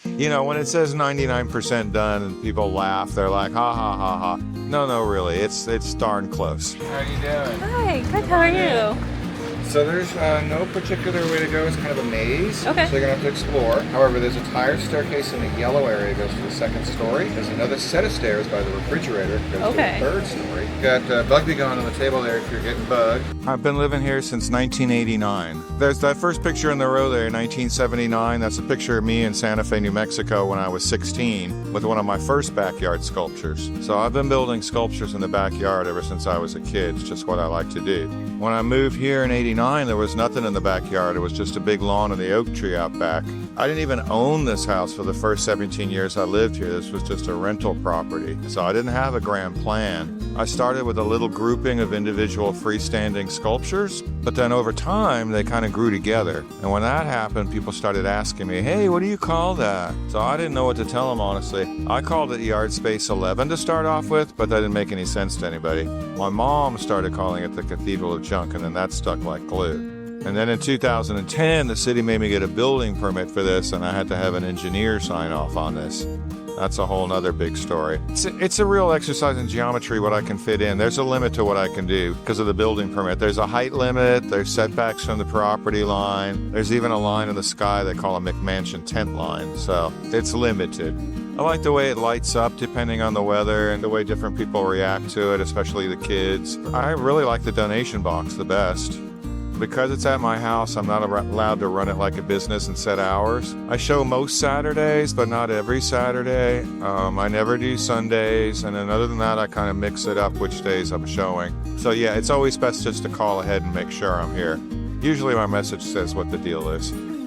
You know, when it says 99% done and people laugh, they're like, ha ha ha ha. No, really, it's darn close. How are you doing? Hi, good, how are you? So there's no particular way to go. It's kind of a maze. Okay. So you're going to have to explore. However, there's a tire staircase in the yellow area that goes to the second story. There's another set of stairs by the refrigerator that goes to the third story. Got Bugby going on the table there if you're getting bugged. I've been living here since 1989. There's that first picture in the row there, 1979. That's a picture of me in Santa Fe, New Mexico when I was 16 with one of my first backyard sculptures. So I've been building sculptures in the backyard ever since I was a kid. It's just what I like to do. When I moved here in 89, there was nothing in the backyard. It was just a big lawn and the oak tree out back. I didn't even own this house for the first 17 years I lived here. This was just a rental property. So I didn't have a grand plan. I started with a little grouping of individual freestanding sculptures, but then over time, they kind of grew together. And when that happened, people started asking me, hey, what do you call that? So I didn't know what to tell them, honestly. I called it Yard Space 11 to start off with, but that didn't make any sense to anybody. My mom started calling it the Cathedral of Junk, and then that stuck like glue. And then in 2010, the city made me get a building permit for this, and I had to have an engineer sign off on this. That's a whole nother big story. It's a real exercise in geometry, what I can fit in. There's a limit to what I can do because of the building permit. There's a height limit, there's setbacks from the property line, there's even a line in the sky they call a McMansion tent line, so it's limited. I like the way it lights up depending on the weather and the way different people react to it, especially the kids. I really like the donation box the best. Because it's at my house, I'm not allowed to run it like a business and set hours. I show most Saturdays, but not every Saturday. I never do Sundays, and then other than that, I kind of mix it up which days I'm showing. So yeah, it's always best just to call ahead and make sure I'm here. Usually my message says what the deal is.